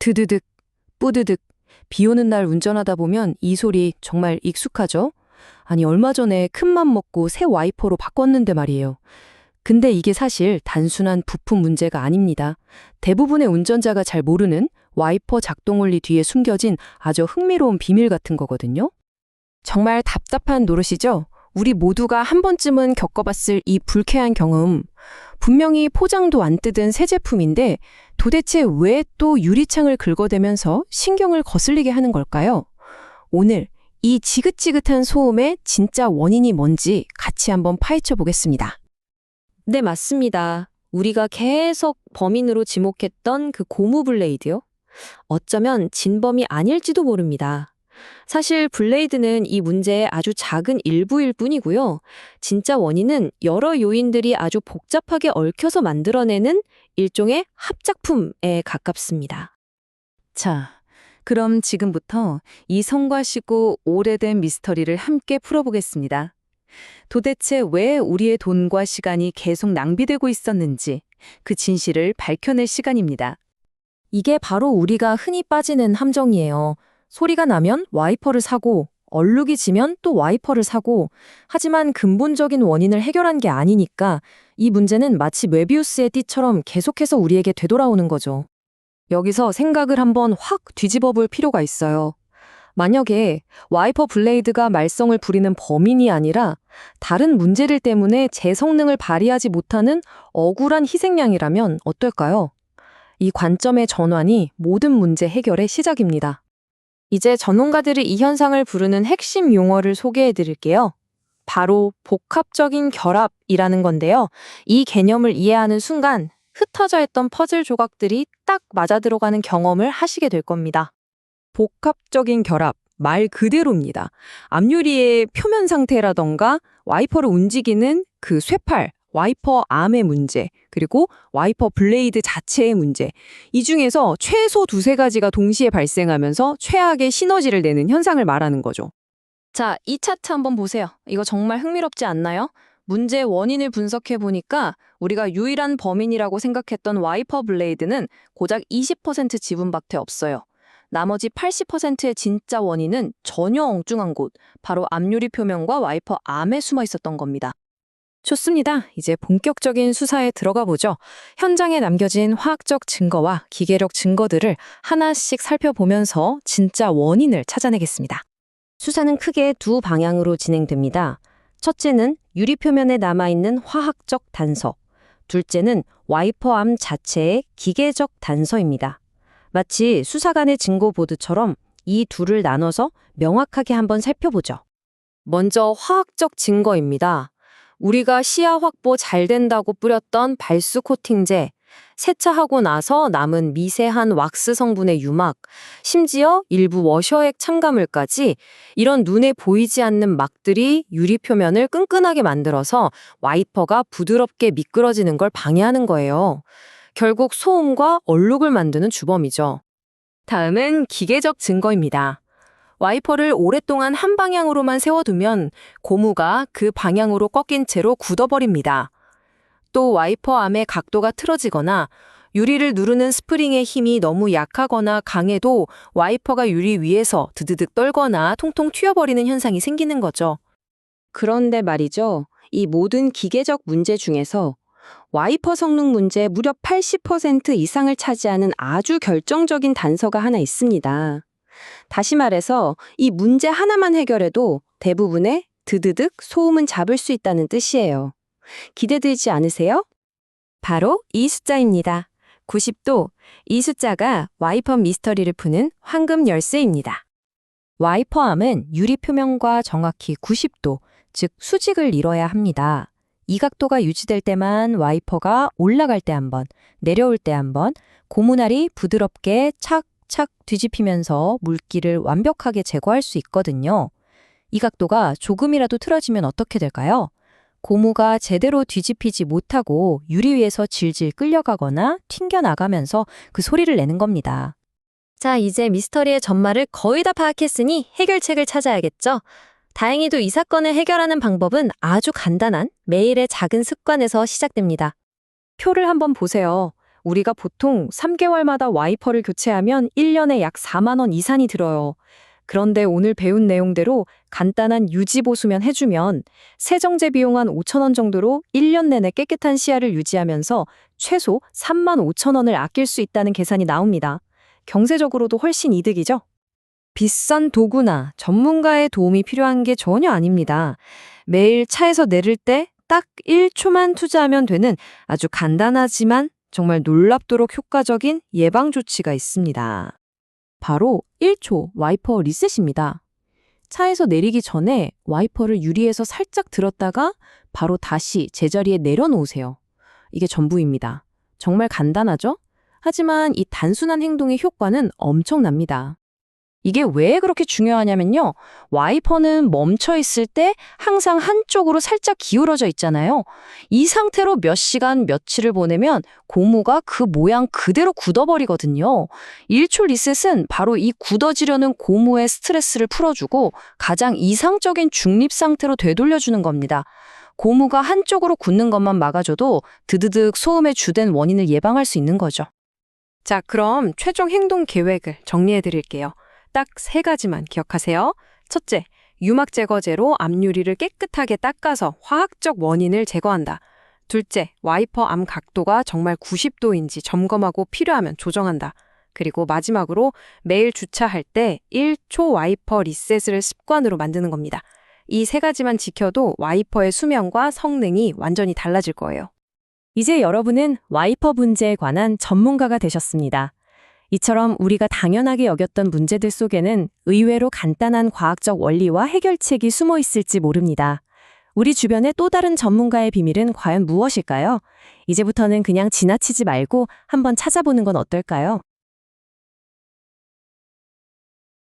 드드득, 뿌드득. 비 오는 날 운전하다 보면 이 소리 정말 익숙하죠? 아니, 얼마 전에 큰맘 먹고 새 와이퍼로 바꿨는데 말이에요. 근데 이게 사실 단순한 부품 문제가 아닙니다. 대부분의 운전자가 잘 모르는 와이퍼 작동 원리 뒤에 숨겨진 아주 흥미로운 비밀 같은 거거든요. 정말 답답한 노릇이죠? 우리 모두가 한 번쯤은 겪어봤을 이 불쾌한 경험. 분명히 포장도 안 뜯은 새 제품인데 도대체 왜 또 유리창을 긁어대면서 신경을 거슬리게 하는 걸까요? 오늘 이 지긋지긋한 소음의 진짜 원인이 뭔지 같이 한번 파헤쳐 보겠습니다. 네, 맞습니다. 우리가 계속 범인으로 지목했던 그 고무 블레이드요? 어쩌면 진범이 아닐지도 모릅니다. 사실 블레이드는 이 문제의 아주 작은 일부일 뿐이고요. 진짜 원인은 여러 요인들이 아주 복잡하게 얽혀서 만들어내는 일종의 합작품에 가깝습니다. 자, 그럼 지금부터 이 성과시고 오래된 미스터리를 함께 풀어보겠습니다. 도대체 왜 우리의 돈과 시간이 계속 낭비되고 있었는지 그 진실을 밝혀낼 시간입니다. 이게 바로 우리가 흔히 빠지는 함정이에요. 소리가 나면 와이퍼를 사고, 얼룩이 지면 또 와이퍼를 사고, 하지만 근본적인 원인을 해결한 게 아니니까 이 문제는 마치 메비우스의 띠처럼 계속해서 우리에게 되돌아오는 거죠. 여기서 생각을 한번 확 뒤집어 볼 필요가 있어요. 만약에 와이퍼 블레이드가 말썽을 부리는 범인이 아니라 다른 문제들 때문에 제 성능을 발휘하지 못하는 억울한 희생양이라면 어떨까요? 이 관점의 전환이 모든 문제 해결의 시작입니다. 이제 전문가들이 이 현상을 부르는 핵심 용어를 소개해 드릴게요. 바로 복합적인 결합이라는 건데요. 이 개념을 이해하는 순간 흩어져 있던 퍼즐 조각들이 딱 맞아 들어가는 경험을 하시게 될 겁니다. 복합적인 결합, 말 그대로입니다. 앞유리의 표면 상태라던가 와이퍼를 움직이는 그 쇠팔, 와이퍼 암의 문제, 그리고 와이퍼 블레이드 자체의 문제. 이 중에서 최소 두세 가지가 동시에 발생하면서 최악의 시너지를 내는 현상을 말하는 거죠. 자, 이 차트 한번 보세요. 이거 정말 흥미롭지 않나요? 문제의 원인을 분석해 보니까 우리가 유일한 범인이라고 생각했던 와이퍼 블레이드는 고작 20% 지분밖에 없어요. 나머지 80%의 진짜 원인은 전혀 엉뚱한 곳, 바로 앞유리 표면과 와이퍼 암에 숨어 있었던 겁니다. 좋습니다. 이제 본격적인 수사에 들어가 보죠. 현장에 남겨진 화학적 증거와 기계력 증거들을 하나씩 살펴보면서 진짜 원인을 찾아내겠습니다. 수사는 크게 두 방향으로 진행됩니다. 첫째는 유리 표면에 남아있는 화학적 단서, 둘째는 와이퍼암 자체의 기계적 단서입니다. 마치 수사관의 증거 보드처럼 이 둘을 나눠서 명확하게 한번 살펴보죠. 먼저 화학적 증거입니다. 우리가 시야 확보 잘 된다고 뿌렸던 발수 코팅제, 세차하고 나서 남은 미세한 왁스 성분의 유막, 심지어 일부 워셔액 첨가물까지 이런 눈에 보이지 않는 막들이 유리 표면을 끈끈하게 만들어서 와이퍼가 부드럽게 미끄러지는 걸 방해하는 거예요. 결국 소음과 얼룩을 만드는 주범이죠. 다음은 기계적 증거입니다. 와이퍼를 오랫동안 한 방향으로만 세워두면 고무가 그 방향으로 꺾인 채로 굳어버립니다. 또 와이퍼 암의 각도가 틀어지거나 유리를 누르는 스프링의 힘이 너무 약하거나 강해도 와이퍼가 유리 위에서 드드득 떨거나 통통 튀어버리는 현상이 생기는 거죠. 그런데 말이죠. 이 모든 기계적 문제 중에서 와이퍼 성능 문제 무려 80% 이상을 차지하는 아주 결정적인 단서가 하나 있습니다. 다시 말해서 이 문제 하나만 해결해도 대부분의 드드득 소음은 잡을 수 있다는 뜻이에요. 기대되지 않으세요? 바로 이 숫자입니다. 90도. 이 숫자가 와이퍼 미스터리를 푸는 황금 열쇠입니다. 와이퍼암은 유리 표면과 정확히 90도, 즉 수직을 이뤄야 합니다. 이 각도가 유지될 때만 와이퍼가 올라갈 때 한 번, 내려올 때 한 번, 고무날이 부드럽게 착착 뒤집히면서 물기를 완벽하게 제거할 수 있거든요. 이 각도가 조금이라도 틀어지면 어떻게 될까요? 고무가 제대로 뒤집히지 못하고 유리 위에서 질질 끌려가거나 튕겨나가면서 그 소리를 내는 겁니다. 자, 이제 미스터리의 전말을 거의 다 파악했으니 해결책을 찾아야겠죠? 다행히도 이 사건을 해결하는 방법은 아주 간단한 매일의 작은 습관에서 시작됩니다. 표를 한번 보세요. 우리가 보통 3개월마다 와이퍼를 교체하면 1년에 약 4만 원 이상이 들어요. 그런데 오늘 배운 내용대로 간단한 유지보수면 해주면 세정제 비용 한 5천 원 정도로 1년 내내 깨끗한 시야를 유지하면서 최소 3만 5천 원을 아낄 수 있다는 계산이 나옵니다. 경제적으로도 훨씬 이득이죠? 비싼 도구나 전문가의 도움이 필요한 게 전혀 아닙니다. 매일 차에서 내릴 때 딱 1초만 투자하면 되는 아주 간단하지만 정말 놀랍도록 효과적인 예방 조치가 있습니다. 바로 1초 와이퍼 리셋입니다. 차에서 내리기 전에 와이퍼를 유리에서 살짝 들었다가 바로 다시 제자리에 내려놓으세요. 이게 전부입니다. 정말 간단하죠? 하지만 이 단순한 행동의 효과는 엄청납니다. 이게 왜 그렇게 중요하냐면요. 와이퍼는 멈춰 있을 때 항상 한쪽으로 살짝 기울어져 있잖아요. 이 상태로 몇 시간, 며칠을 보내면 고무가 그 모양 그대로 굳어버리거든요. 1초 리셋은 바로 이 굳어지려는 고무의 스트레스를 풀어주고 가장 이상적인 중립 상태로 되돌려주는 겁니다. 고무가 한쪽으로 굳는 것만 막아줘도 드드득 소음의 주된 원인을 예방할 수 있는 거죠. 자, 그럼 최종 행동 계획을 정리해 드릴게요. 딱 3가지만 기억하세요. 첫째, 유막 제거제로 앞유리를 깨끗하게 닦아서 화학적 원인을 제거한다. 둘째, 와이퍼 암 각도가 정말 90도인지 점검하고 필요하면 조정한다. 그리고 마지막으로 매일 주차할 때 1초 와이퍼 리셋을 습관으로 만드는 겁니다. 이 3가지만 지켜도 와이퍼의 수명과 성능이 완전히 달라질 거예요. 이제 여러분은 와이퍼 문제에 관한 전문가가 되셨습니다. 이처럼 우리가 당연하게 여겼던 문제들 속에는 의외로 간단한 과학적 원리와 해결책이 숨어 있을지 모릅니다. 우리 주변의 또 다른 전문가의 비밀은 과연 무엇일까요? 이제부터는 그냥 지나치지 말고 한번 찾아보는 건 어떨까요?